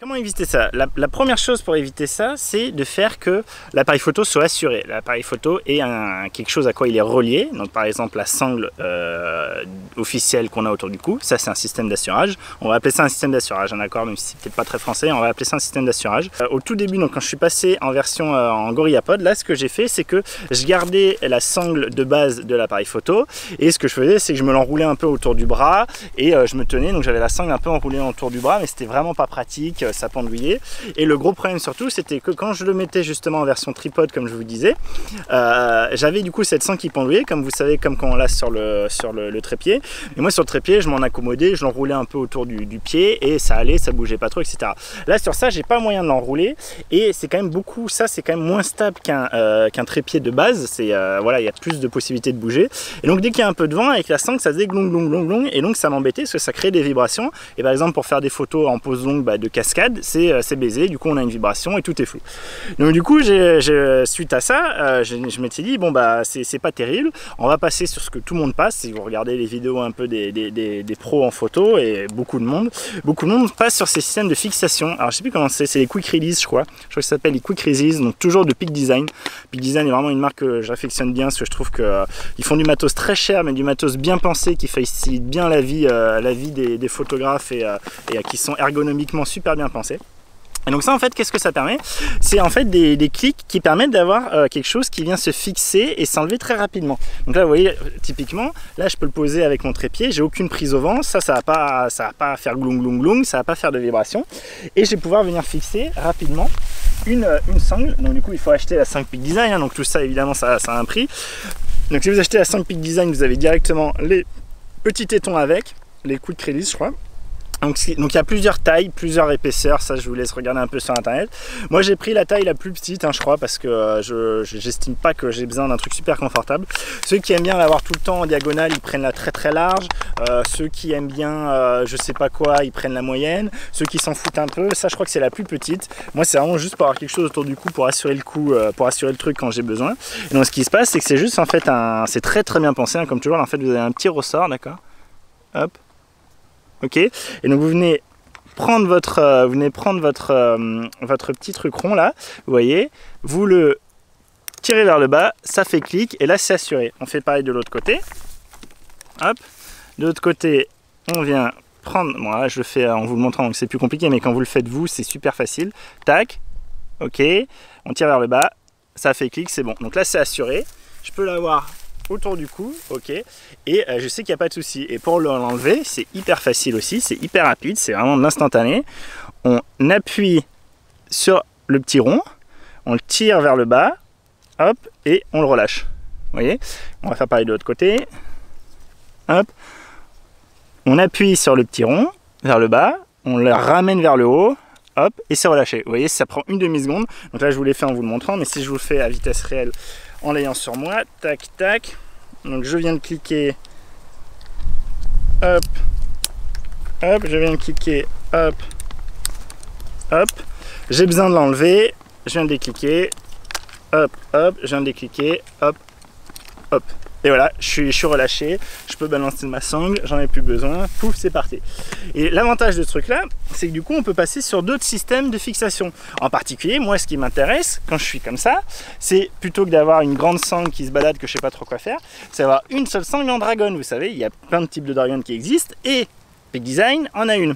Comment éviter ça? La première chose pour éviter ça, c'est de faire que l'appareil photo soit assuré. L'appareil photo est quelque chose à quoi il est relié. Donc par exemple la sangle officielle qu'on a autour du cou, ça c'est un système d'assurage. On va appeler ça un système d'assurage, d'accord, même si c'est peut-être pas très français, on va appeler ça un système d'assurage. Au tout début, donc quand je suis passé en version en GorillaPod, là ce que j'ai fait, c'est que je gardais la sangle de base de l'appareil photo et ce que je faisais, c'est que je me l'enroulais un peu autour du bras et je me tenais, donc j'avais la sangle un peu enroulée autour du bras, mais c'était vraiment pas pratique. Ça pendouillait, et le gros problème surtout c'était que quand je le mettais justement en version tripod comme je vous disais, j'avais du coup cette sangle qui pendouillait, comme vous savez, comme quand on l'a sur le trépied, et moi sur le trépied je m'en accommodais, je l'enroulais un peu autour du pied et ça allait, ça bougeait pas trop, etc. Là sur ça j'ai pas moyen de l'enrouler et c'est quand même beaucoup, ça c'est quand même moins stable qu'un trépied de base, c'est voilà, il y a plus de possibilités de bouger, et donc dès qu'il y a un peu de vent avec la sangle ça faisait glong glong glong glong, et donc ça m'embêtait parce que ça crée des vibrations, et par exemple pour faire des photos en pose longue de cascade, c'est baisé, du coup on a une vibration et tout est flou. Donc du coup suite à ça, je m'étais dit bon bah c'est pas terrible, on va passer sur ce que tout le monde passe. Si vous regardez les vidéos un peu des pros en photo, et beaucoup de monde passe sur ces systèmes de fixation. Alors je sais plus comment c'est les quick release, je crois que ça s'appelle les quick release, donc toujours de Peak Design. Peak Design est vraiment une marque que j'affectionne bien parce que je trouve que ils font du matos très cher mais du matos bien pensé qui facilite bien la vie des photographes et qui sont ergonomiquement super bien pensés. Et donc ça en fait, qu'est-ce que ça permet? C'est en fait des clics qui permettent d'avoir quelque chose qui vient se fixer et s'enlever très rapidement. Donc là vous voyez, typiquement, là je peux le poser avec mon trépied, j'ai aucune prise au vent, ça va pas faire glong glong glong, ça va pas faire de vibration, et je vais pouvoir venir fixer rapidement une sangle. Donc du coup il faut acheter la sangle Peak Design, hein, donc tout ça évidemment ça a un prix. Donc si vous achetez la sangle Peak Design, vous avez directement les petits tétons avec, les quick release je crois. Donc il y a plusieurs tailles, plusieurs épaisseurs, ça je vous laisse regarder un peu sur internet. Moi j'ai pris la taille la plus petite, hein, je crois, parce que j'estime pas que j'ai besoin d'un truc super confortable. Ceux qui aiment bien l'avoir tout le temps en diagonale, ils prennent la très très large. Ceux qui aiment bien je sais pas quoi, ils prennent la moyenne. Ceux qui s'en foutent un peu, ça je crois que c'est la plus petite. Moi c'est vraiment juste pour avoir quelque chose autour du cou, pour assurer le coup, pour assurer le truc quand j'ai besoin. Et donc ce qui se passe, c'est que c'est juste en fait c'est très très bien pensé, hein, comme toujours. En fait vous avez un petit ressort, d'accord, hop. Ok, et donc vous venez prendre votre petit truc rond là, vous voyez, vous le tirez vers le bas, ça fait clic et là c'est assuré. On fait pareil de l'autre côté, hop, de l'autre côté on vient prendre, bon là je le fais en vous le montrant donc c'est plus compliqué, mais quand vous le faites vous c'est super facile, tac, ok, on tire vers le bas, ça fait clic, c'est bon, donc là c'est assuré, je peux l'avoir autour du cou, ok, et je sais qu'il n'y a pas de souci. Et pour l'enlever, c'est hyper facile aussi, c'est hyper rapide, c'est vraiment de l'instantané. On appuie sur le petit rond, on le tire vers le bas, hop, et on le relâche. Vous voyez, on va faire pareil de l'autre côté, hop, on appuie sur le petit rond vers le bas, on le ramène vers le haut, hop, et c'est relâché. Vous voyez, ça prend une demi-seconde. Donc là, je vous l'ai fait en vous le montrant, mais si je vous le fais à vitesse réelle, en l'ayant sur moi, tac tac, donc je viens de cliquer, hop, hop, je viens de cliquer, hop, hop, j'ai besoin de l'enlever, je viens de décliquer, hop, hop, je viens de décliquer, hop, hop, et voilà, je suis relâché, je peux balancer ma sangle, j'en ai plus besoin, pouf, c'est parti. Et l'avantage de ce truc là, c'est que du coup on peut passer sur d'autres systèmes de fixation. En particulier, moi ce qui m'intéresse quand je suis comme ça, c'est plutôt que d'avoir une grande sangle qui se balade que je sais pas trop quoi faire, c'est avoir une seule sangle en dragon. Vous savez, il y a plein de types de dragon qui existent et Peak Design en a une.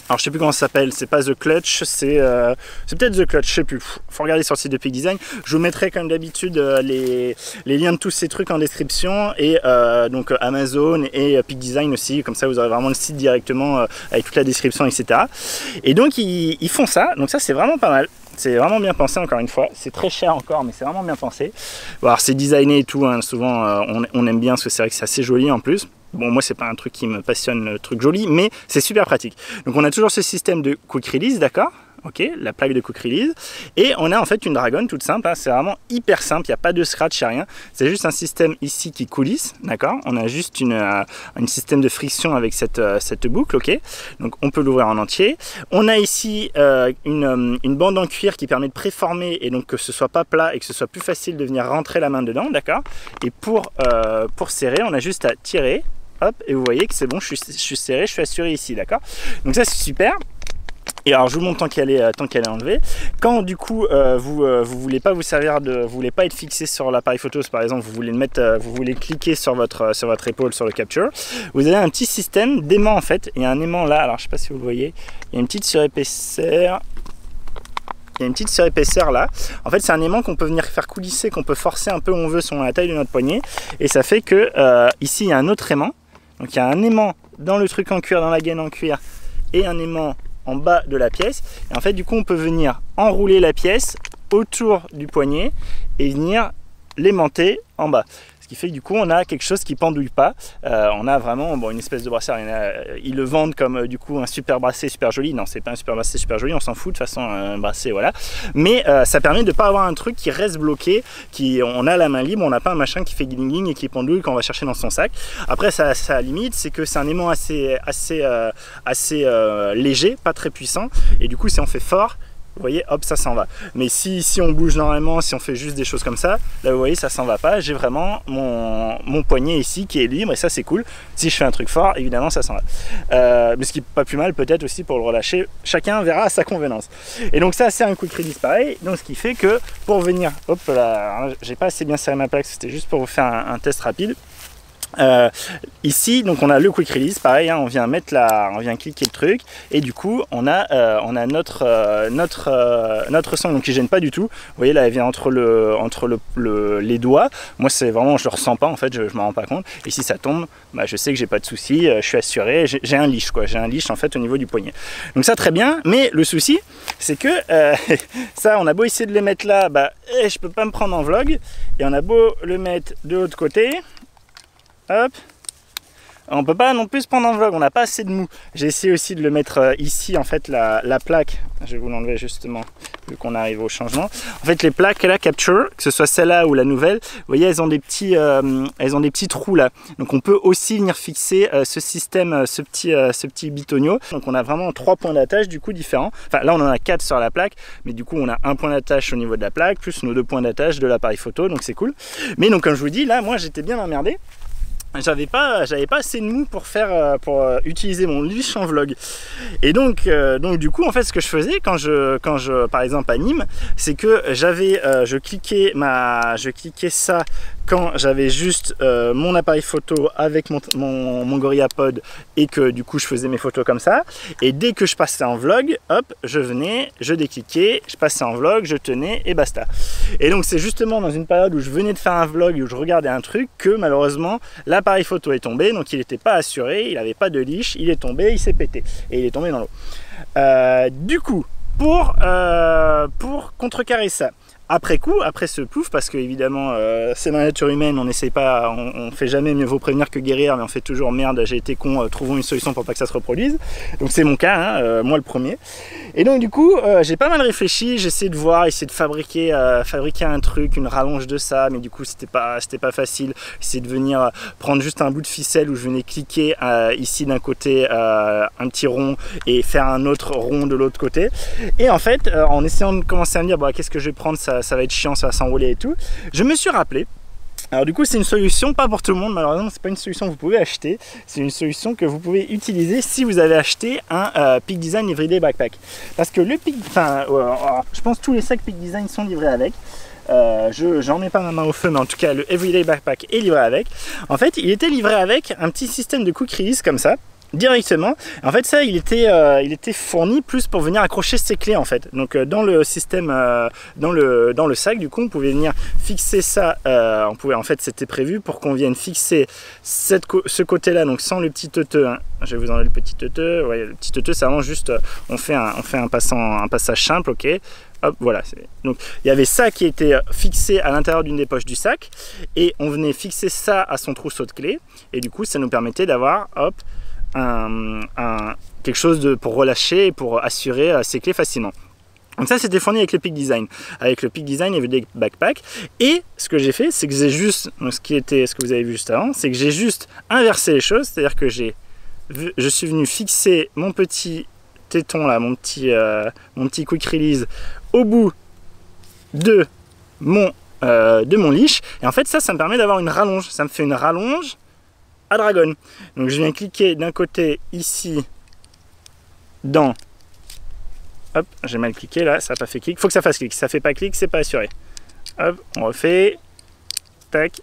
Alors je sais plus comment ça s'appelle, c'est pas The Clutch, c'est peut-être The Clutch, je sais plus, faut regarder sur le site de Peak Design. Je vous mettrai comme d'habitude les liens de tous ces trucs en description, et donc Amazon et Peak Design aussi, comme ça vous aurez vraiment le site directement avec toute la description, etc. Et donc ils font ça, donc ça c'est vraiment pas mal. C'est vraiment bien pensé, encore une fois, c'est très cher encore mais c'est vraiment bien pensé. Bon, alors c'est designé et tout, hein, souvent on aime bien parce que c'est vrai que c'est assez joli en plus. Bon, moi c'est pas un truc qui me passionne, le truc joli, mais c'est super pratique. Donc on a toujours ce système de quick release, d'accord, ok, la plaque de quick release, et on a en fait une dragon toute simple, hein, c'est vraiment hyper simple, il n'y a pas de scratch, il n'y a rien, c'est juste un système ici qui coulisse, d'accord, on a juste un système de friction avec cette boucle, ok, donc on peut l'ouvrir en entier. On a ici une bande en cuir qui permet de préformer, et donc que ce soit pas plat et que ce soit plus facile de venir rentrer la main dedans, d'accord, et pour serrer, on a juste à tirer, hop, et vous voyez que c'est bon, je suis serré, je suis assuré ici, d'accord. Donc ça c'est super. Et alors je vous montre tant qu'elle est enlevée. Quand du coup vous voulez pas vous servir vous voulez pas être fixé sur l'appareil photo, par exemple vous voulez le mettre, vous voulez cliquer sur votre épaule sur le capture, vous avez un petit système d'aimant en fait. Il y a un aimant là, alors je sais pas si vous le voyez, il y a une petite surépaisseur. Il y a une petite surépaisseur là. En fait, c'est un aimant qu'on peut venir faire coulisser, qu'on peut forcer un peu où on veut selon la taille de notre poignet. Et ça fait que ici il y a un autre aimant. Donc il y a un aimant dans le truc en cuir, dans la gaine en cuir, et un aimant en bas de la pièce. Et en fait du coup on peut venir enrouler la pièce autour du poignet et venir l'aimanter en bas. Ce qui fait que du coup on a quelque chose qui pendouille pas. On a vraiment une espèce de bracelet. Ils le vendent comme du coup un super bracelet super joli. Non, c'est pas un super bracelet super joli, on s'en fout de toute façon, un bracelet voilà. Mais ça permet de pas avoir un truc qui reste bloqué, on a la main libre, on n'a pas un machin qui fait guiling et qui pendouille quand on va chercher dans son sac. Après ça limite, c'est que c'est un aimant assez léger, pas très puissant. Et du coup si on fait fort, vous voyez, hop, ça s'en va. Mais si on bouge normalement, si on fait juste des choses comme ça, là vous voyez, ça s'en va pas. J'ai vraiment mon poignet ici qui est libre et ça c'est cool. Si je fais un truc fort, évidemment ça s'en va. Mais ce qui est pas plus mal peut-être aussi pour le relâcher, chacun verra à sa convenance. Et donc ça c'est un quick release pareil. Donc ce qui fait que pour venir, hop là, j'ai pas assez bien serré ma plaque, c'était juste pour vous faire un test rapide. Ici donc on a le quick release pareil, hein, on vient cliquer le truc et du coup on a notre sangle donc qui gêne pas du tout. Vous voyez là elle vient entre les doigts. Moi c'est vraiment, je le ressens pas en fait, je m'en rends pas compte. Et si ça tombe, bah, je sais que j'ai pas de souci, je suis assuré, j'ai un leash quoi, j'ai un leash en fait au niveau du poignet. Donc ça très bien, mais le souci c'est que ça on a beau essayer de le mettre là, bah je peux pas me prendre en vlog, et on a beau le mettre de l'autre côté. Hop, on peut pas non plus se prendre en vlog, on n'a pas assez de mou. J'ai essayé aussi de le mettre ici en fait la plaque, je vais vous l'enlever justement vu qu'on arrive au changement. En fait les plaques là capture, que ce soit celle-là ou la nouvelle, vous voyez elles ont des petits trous là. Donc on peut aussi venir fixer ce système, ce petit bitonio. Donc on a vraiment 3 points d'attache du coup différents. Enfin là on en a 4 sur la plaque, mais du coup on a un point d'attache au niveau de la plaque plus nos 2 points d'attache de l'appareil photo, donc c'est cool. Mais donc comme je vous dis là, moi j'étais bien emmerdé. J'avais pas assez de mou pour utiliser mon leash en vlog. Et donc du coup en fait ce que je faisais quand je par exemple à Nîmes, c'est que je cliquais ça quand j'avais juste mon appareil photo avec mon GorillaPod et que du coup je faisais mes photos comme ça. Et dès que je passais en vlog, hop, je venais, je décliquais, je passais en vlog, je tenais et basta. Et donc c'est justement dans une période où je venais de faire un vlog, où je regardais un truc, que malheureusement l'appareil photo est tombé, donc il n'était pas assuré, il n'avait pas de leash, il est tombé, il s'est pété et il est tombé dans l'eau. Du coup, pour contrecarrer ça, après coup, après ce plouf, parce que évidemment c'est dans la nature humaine, on n'essaye pas, on fait jamais mieux vaut prévenir que guérir, mais on fait toujours merde, j'ai été con, trouvons une solution pour pas que ça se reproduise. Donc c'est mon cas, hein, moi le premier. Et donc du coup j'ai pas mal réfléchi, j'ai essayé de voir, essayer de fabriquer un truc, une rallonge de ça, mais du coup c'était pas facile. Essayer de venir prendre juste un bout de ficelle où je venais cliquer ici d'un côté un petit rond et faire un autre rond de l'autre côté. Et en fait en essayant de commencer à me dire bon, qu'est-ce que je vais prendre, ça va être chiant, ça va s'enrouler et tout, je me suis rappelé. Alors du coup c'est une solution, pas pour tout le monde malheureusement, c'est pas une solution que vous pouvez acheter, c'est une solution que vous pouvez utiliser si vous avez acheté un Peak Design Everyday Backpack. Parce que le Peak, je pense que tous les sacs Peak Design sont livrés avec. J'en mets pas ma main au feu, mais en tout cas le Everyday Backpack est livré avec. En fait il était livré avec un petit système de quick release comme ça, directement. En fait ça il était fourni plus pour venir accrocher ses clés en fait. Donc dans le système, dans le sac du coup on pouvait venir fixer ça, en fait c'était prévu pour qu'on vienne fixer ce côté là, donc sans le petit teuteux, hein. Je vais vous enlever le petit teuteux. Ouais, le petit teuteux c'est vraiment juste on fait un passage simple, ok. Hop, voilà. Donc il y avait ça qui était fixé à l'intérieur d'une des poches du sac et on venait fixer ça à son trousseau de clés et du coup ça nous permettait d'avoir hop quelque chose pour relâcher et pour assurer ses clés facilement. Donc ça c'était fourni avec le Peak Design. Avec le Peak Design Everyday Backpack. Et ce que j'ai fait, c'est que j'ai juste, ce que vous avez vu juste avant, c'est que j'ai juste inversé les choses, c'est-à-dire que je suis venu fixer mon petit téton là, mon petit quick release au bout de mon leash. Et en fait ça me permet d'avoir une rallonge. Ça me fait une rallonge à dragon. Donc je viens cliquer d'un côté ici dans Hop, j'ai mal cliqué là, ça n'a pas fait clic. Il faut que ça fasse clic. Si ça fait pas clic, c'est pas assuré. Hop, on refait. Tac.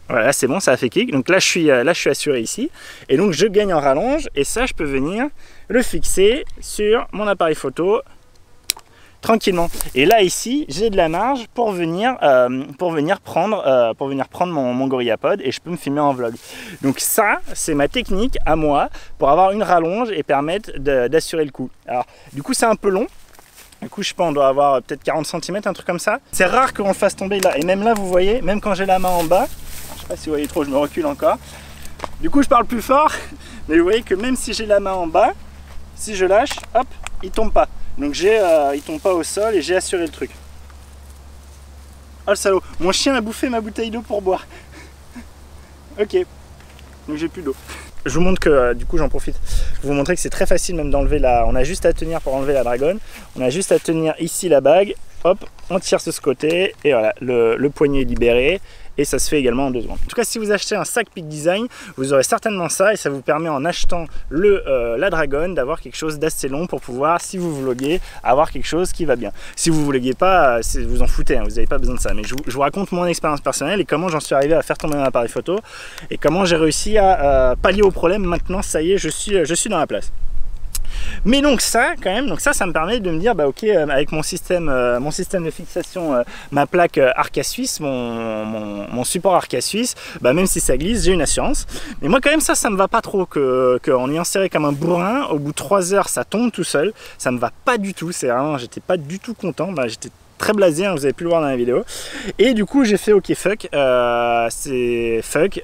Voilà, c'est bon, ça a fait clic. Donc là, je suis assuré ici. Et donc, je gagne en rallonge. Et ça, je peux venir le fixer sur mon appareil photo tranquillement. Et là, ici, j'ai de la marge pour venir prendre mon GorillaPod et je peux me filmer en vlog. Donc ça, c'est ma technique à moi pour avoir une rallonge et permettre d'assurer le coup. Alors, du coup, c'est un peu long. Du coup, je sais pas, on doit avoir peut-être 40 cm, un truc comme ça. C'est rare qu'on le fasse tomber là. Et même là, vous voyez, même quand j'ai la main en bas, je sais pas si vous voyez trop, je me recule encore. Du coup, je parle plus fort, mais vous voyez que même si j'ai la main en bas, si je lâche, hop, il tombe pas. Donc il tombe pas au sol et j'ai assuré le truc. Oh le salaud, mon chien a bouffé ma bouteille d'eau pour boire. Ok, donc j'ai plus d'eau. Je vous montre que, du coup j'en profite, pour vous montrer que c'est très facile même d'enlever la... On a juste à tenir pour enlever la dragonne. On a juste à tenir ici la bague, hop, on tire de ce côté et voilà, le poignet est libéré. Et ça se fait également en 2 secondes. En tout cas, si vous achetez un sac Peak Design, vous aurez certainement ça et ça vous permet en achetant la dragonne d'avoir quelque chose d'assez long pour pouvoir, si vous vloguez, avoir quelque chose qui va bien. Si vous ne vloguez pas, vous en foutez, hein, vous n'avez pas besoin de ça. Mais je vous raconte mon expérience personnelle et comment j'en suis arrivé à faire tomber mon appareil photo et comment j'ai réussi à pallier au problème. Maintenant, ça y est, je suis dans la place. Mais donc ça quand même, donc ça me permet de me dire bah ok, avec mon système de fixation, ma plaque Arca Suisse, mon support Arca Suisse, bah même si ça glisse, j'ai une assurance. Mais moi quand même ça me va pas trop qu'en ayant serré comme un bourrin, au bout de 3 heures ça tombe tout seul, ça me va pas du tout, c'est vraiment, j'étais pas du tout content, bah, j'étais très blasé, hein, vous avez pu le voir dans la vidéo. Et du coup j'ai fait ok fuck, c'est fuck.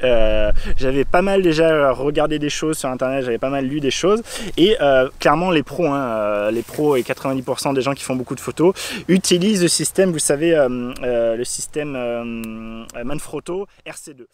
J'avais pas mal déjà regardé des choses sur internet, j'avais pas mal lu des choses et clairement les pros, hein, les pros et 90% des gens qui font beaucoup de photos utilisent le système, vous savez, le système Manfrotto RC2.